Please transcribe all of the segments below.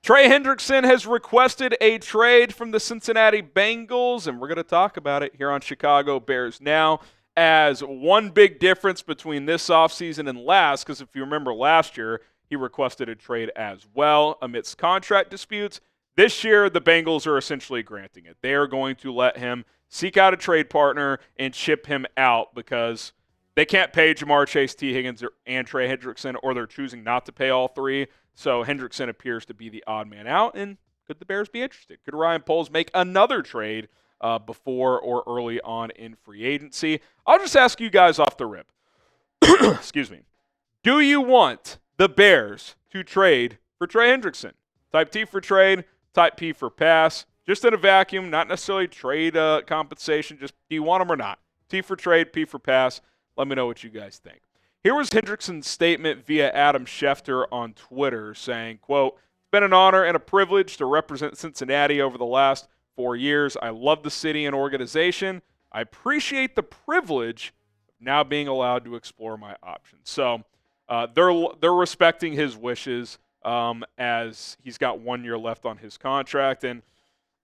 Trey Hendrickson has requested a trade from the Cincinnati Bengals, and we're going to talk about it here on Chicago Bears Now. As one big difference between this offseason and last, because if you remember last year, he requested a trade as well amidst contract disputes. This year, the Bengals are essentially granting it. They are going to let him seek out a trade partner and ship him out because they can't pay Jamar Chase, T. Higgins, and Trey Hendrickson, or they're choosing not to pay all three. So Hendrickson appears to be the odd man out, and could the Bears be interested? Could Ryan Poles make another trade before or early on in free agency? I'll just ask you guys off the rip. Excuse me. Do you want the Bears to trade for Trey Hendrickson? Type T for trade, type P for pass. Just in a vacuum, not necessarily trade compensation. Just do you want them or not? T for trade, P for pass. Let me know what you guys think. Here was Hendrickson's statement via Adam Schefter on Twitter saying, quote, "It's been an honor and a privilege to represent Cincinnati over the last 4 years. I love the city and organization. I appreciate the privilege of now being allowed to explore my options." So they're respecting his wishes as he's got 1 year left on his contract. And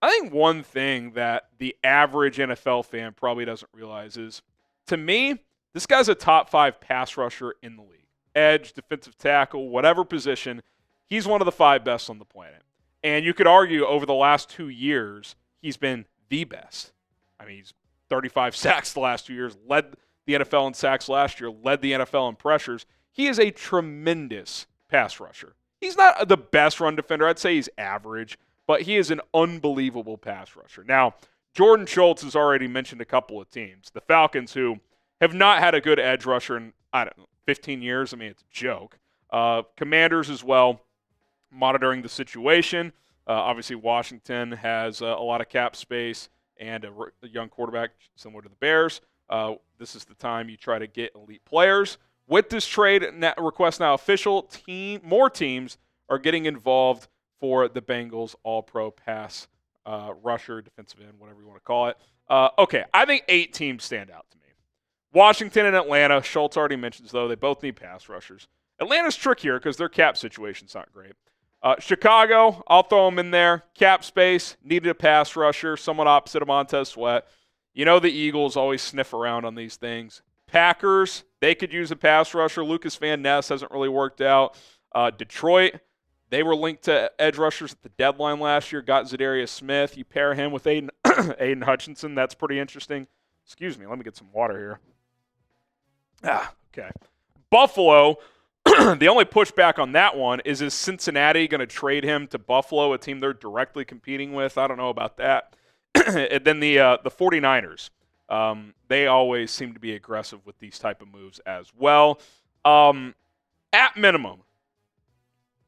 I think one thing that the average NFL fan probably doesn't realize is, to me, this guy's a top 5 pass rusher in the league. Edge, defensive tackle, whatever position, he's one of the 5 best on the planet. And you could argue over the last 2 years, he's been the best. I mean, he's 35 sacks the last 2 years, led the NFL in sacks last year, led the NFL in pressures. He is a tremendous pass rusher. He's not the best run defender. I'd say he's average, but he is an unbelievable pass rusher. Now, Jordan Schultz has already mentioned a couple of teams. The Falcons, who have not had a good edge rusher in, 15 years. I mean, it's a joke. Commanders as well, monitoring the situation. Obviously, Washington has a lot of cap space and a young quarterback similar to the Bears. This is the time you try to get elite players. With this trade request now official, more teams are getting involved for the Bengals all-pro pass rusher, defensive end, whatever you want to call it. Okay, I think 8 teams stand out to me. Washington and Atlanta, Schultz already mentions, though, they both need pass rushers. Atlanta's trickier because their cap situation's not great. Chicago, I'll throw them in there. Cap space, needed a pass rusher, somewhat opposite of Montez Sweat. You know the Eagles always sniff around on these things. Packers, they could use a pass rusher. Lucas Van Ness hasn't really worked out. Detroit, they were linked to edge rushers at the deadline last year, got Zadarius Smith. You pair him with Aiden Hutchinson, that's pretty interesting. Excuse me, let me get some water here. Okay. Buffalo, the only pushback on that one is Cincinnati going to trade him to Buffalo, a team they're directly competing with? I don't know about that. And then the 49ers, they always seem to be aggressive with these type of moves as well. At minimum,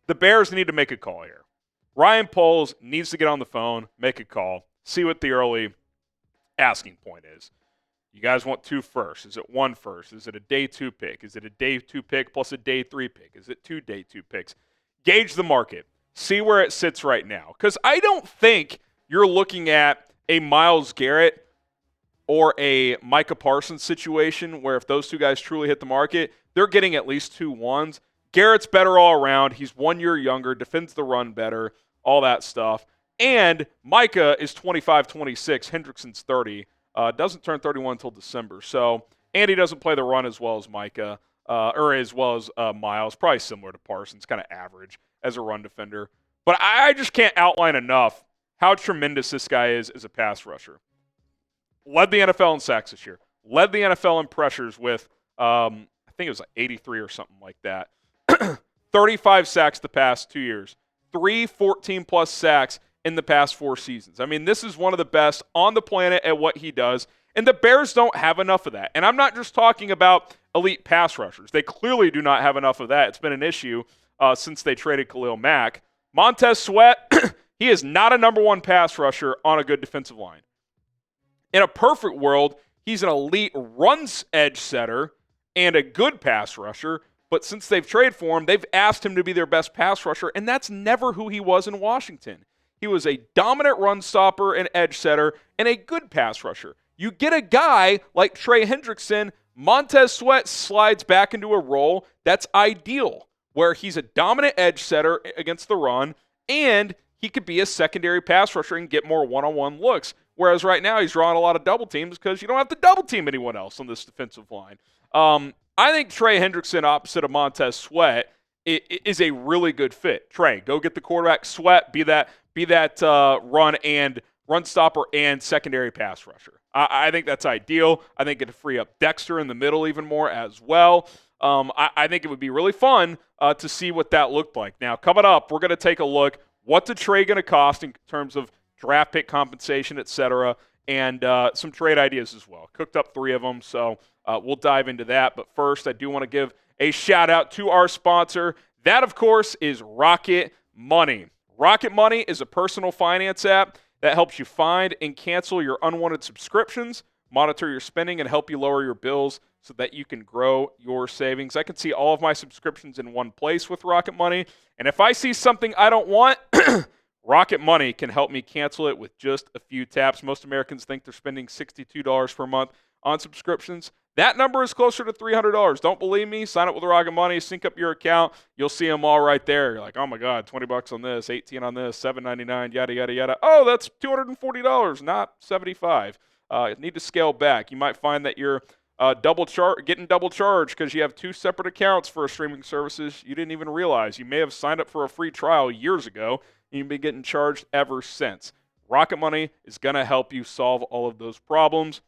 the Bears need to make a call here. Ryan Poles needs to get on the phone, make a call, see what the early asking point is. You guys want 2 firsts? Is it 1 first? Is it a day 2 pick? Is it a day 2 pick plus a day 3 pick? Is it 2 day 2 picks? Gauge the market. See where it sits right now. Because I don't think you're looking at a Myles Garrett or a Micah Parsons situation where if those 2 guys truly hit the market, they're getting at least 2 ones. Garrett's better all around. He's 1 year younger, defends the run better, all that stuff. And Micah is 25-26. Hendrickson's 30. Doesn't turn 31 until December. So, and he doesn't play the run as well as Micah, or as well as Myles. Probably similar to Parsons, kind of average as a run defender. But I just can't outline enough how tremendous this guy is as a pass rusher. Led the NFL in sacks this year. Led the NFL in pressures with, I think it was like 83 or something like that. 35 sacks the past 2 years. 3 14-plus sacks in the past 4 seasons. I mean, this is one of the best on the planet at what he does, and the Bears don't have enough of that. And I'm not just talking about elite pass rushers. They clearly do not have enough of that. It's been an issue since they traded Khalil Mack. Montez Sweat, he is not a number 1 pass rusher on a good defensive line. In a perfect world, he's an elite runs edge setter and a good pass rusher, but since they've traded for him, they've asked him to be their best pass rusher, and that's never who he was in Washington. He was a dominant run stopper and edge setter and a good pass rusher. You get a guy like Trey Hendrickson, Montez Sweat slides back into a role that's ideal, where he's a dominant edge setter against the run and he could be a secondary pass rusher and get more one-on-one looks. Whereas right now he's drawing a lot of double teams because you don't have to double team anyone else on this defensive line. I think Trey Hendrickson opposite of Montez Sweat is a really good fit. Trey, go get the quarterback. Sweat, be that run stopper and secondary pass rusher. I think that's ideal. I think it'd free up Dexter in the middle even more as well. I think it would be really fun to see what that looked like. Now, coming up, we're going to take a look. What's a trade going to cost in terms of draft pick compensation, et cetera, and some trade ideas as well. Cooked up 3 of them, so we'll dive into that. But first, I do want to give a shout-out to our sponsor. That, of course, is Rocket Money. Rocket Money is a personal finance app that helps you find and cancel your unwanted subscriptions, monitor your spending, and help you lower your bills so that you can grow your savings. I can see all of my subscriptions in one place with Rocket Money, and if I see something I don't want, Rocket Money can help me cancel it with just a few taps. Most Americans think they're spending $62 per month on subscriptions. That number is closer to $300. Don't believe me? Sign up with Rocket Money, sync up your account. You'll see them all right there. You're like, oh my God, $20 on this, $18 on this, $7.99, yada, yada, yada. Oh, that's $240, not $75. Need to scale back. You might find that you're getting double charged because you have 2 separate accounts for streaming services you didn't even realize. You may have signed up for a free trial years ago, and you've been getting charged ever since. Rocket Money is going to help you solve all of those problems.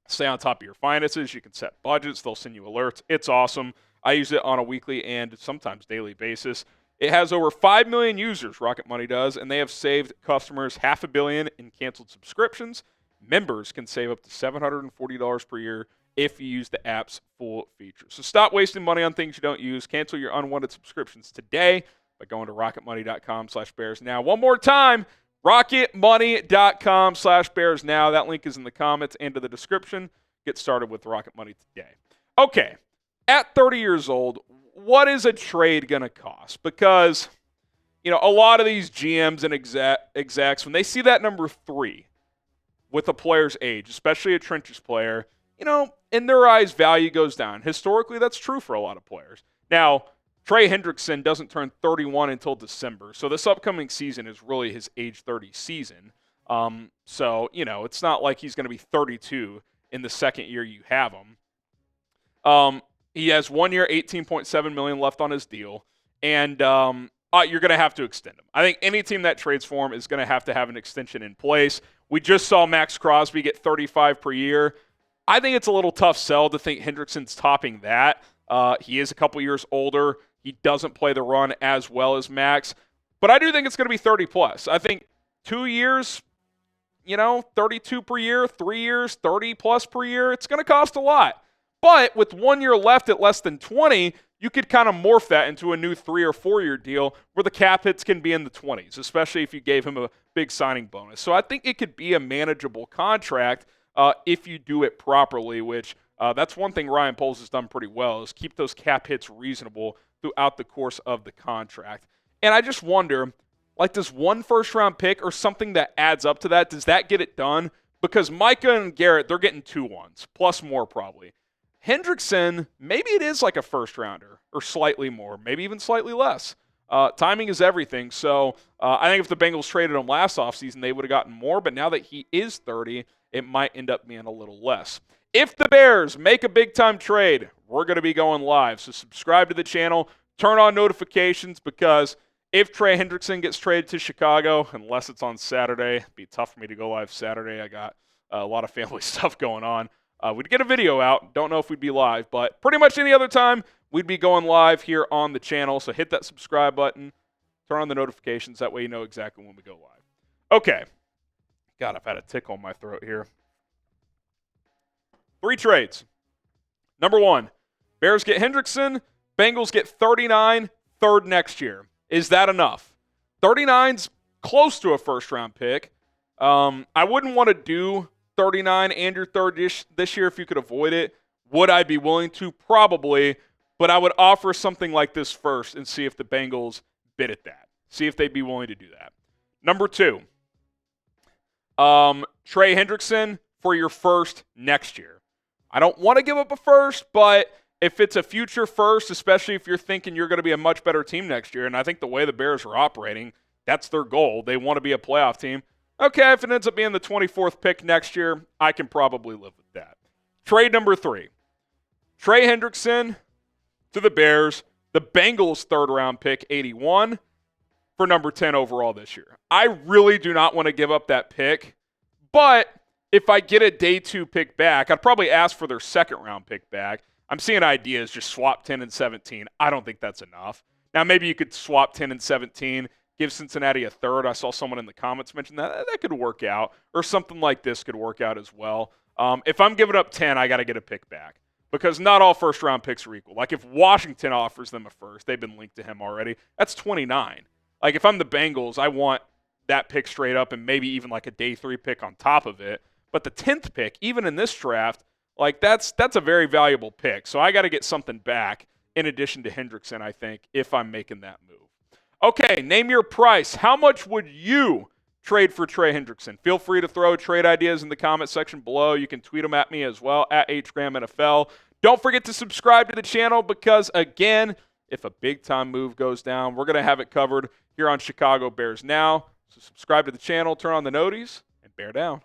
Stay on top of your finances. You can set budgets. They'll send you alerts. It's awesome. I use it on a weekly and sometimes daily basis. It has over 5 million users, Rocket Money does, and they have saved customers $500 million in canceled subscriptions. Members can save up to $740 per year if you use the app's full features. So stop wasting money on things you don't use. Cancel your unwanted subscriptions today by going to rocketmoney.com/bears now. One more time, rocketmoney.com/bears now. That link is in the comments and to the description. Get started with Rocket Money today. Okay, at 30 years old, what is a trade going to cost? Because, a lot of these GMs and execs, when they see that number 3 with a player's age, especially a trenches player, in their eyes, value goes down. Historically, that's true for a lot of players. Now, Trey Hendrickson doesn't turn 31 until December, so this upcoming season is really his age 30 season. So, it's not like he's going to be 32 in the second year you have him. He has 1 year, $18.7 million left on his deal, and you're going to have to extend him. I think any team that trades for him is going to have an extension in place. We just saw Max Crosby get $35 per year. I think it's a little tough sell to think Hendrickson's topping that. He is a couple years older. He doesn't play the run as well as Max. But I do think it's going to be 30-plus. I think 2 years, 32 per year, 3 years, 30-plus per year, it's going to cost a lot. But with 1 year left at less than 20, you could kind of morph that into a new 3 or 4 year deal where the cap hits can be in the 20s, especially if you gave him a big signing bonus. So I think it could be a manageable contract if you do it properly, which that's one thing Ryan Poles has done pretty well, is keep those cap hits reasonable throughout the course of the contract. And I just wonder, does 1 first-round pick or something that adds up to that, does that get it done? Because Micah and Garrett, they're getting 2 1s, plus more probably. Hendrickson, maybe it is like a first-rounder or slightly more, maybe even slightly less. Timing is everything. So I think if the Bengals traded him last offseason, they would have gotten more. But now that he is 30, it might end up being a little less. If the Bears make a big-time trade, we're going to be going live. So subscribe to the channel, turn on notifications, because if Trey Hendrickson gets traded to Chicago, unless it's on Saturday, it'd be tough for me to go live Saturday. I got a lot of family stuff going on. We'd get a video out. Don't know if we'd be live, but pretty much any other time, we'd be going live here on the channel. So hit that subscribe button, turn on the notifications. That way you know exactly when we go live. Okay. God, I've had a tickle in my throat here. 3 trades. Number 1, Bears get Hendrickson. Bengals get 39, third next year. Is that enough? 39's close to a first-round pick. I wouldn't want to do 39 and your third this year if you could avoid it. Would I be willing to? Probably. But I would offer something like this first and see if the Bengals bid at that. See if they'd be willing to do that. Number 2, Trey Hendrickson for your first next year. I don't want to give up a first, but if it's a future first, especially if you're thinking you're going to be a much better team next year, and I think the way the Bears are operating, That's their goal. They want to be a playoff team. Okay, if it ends up being the 24th pick next year, I can probably live with that. Trade number 3. Trey Hendrickson to the Bears. The Bengals' third-round pick, 81, for number 10 overall this year. I really do not want to give up that pick, but if I get a day 2 pick back, I'd probably ask for their second-round pick back. I'm seeing ideas, just swap 10 and 17. I don't think that's enough. Now, maybe you could swap 10 and 17, give Cincinnati a third. I saw someone in the comments mention that. That could work out, or something like this could work out as well. If I'm giving up 10, I got to get a pick back, because not all first-round picks are equal. Like, if Washington offers them a first, they've been linked to him already, that's 29. Like, if I'm the Bengals, I want that pick straight up and maybe even like a day 3 pick on top of it. But the 10th pick, even in this draft, like that's a very valuable pick. So I got to get something back in addition to Hendrickson, I think, if I'm making that move. Okay, name your price. How much would you trade for Trey Hendrickson? Feel free to throw trade ideas in the comment section below. You can tweet them at me as well, at HGramNFL. Don't forget to subscribe to the channel because, again, if a big-time move goes down, we're going to have it covered here on Chicago Bears Now. So subscribe to the channel, turn on the noties, and bear down.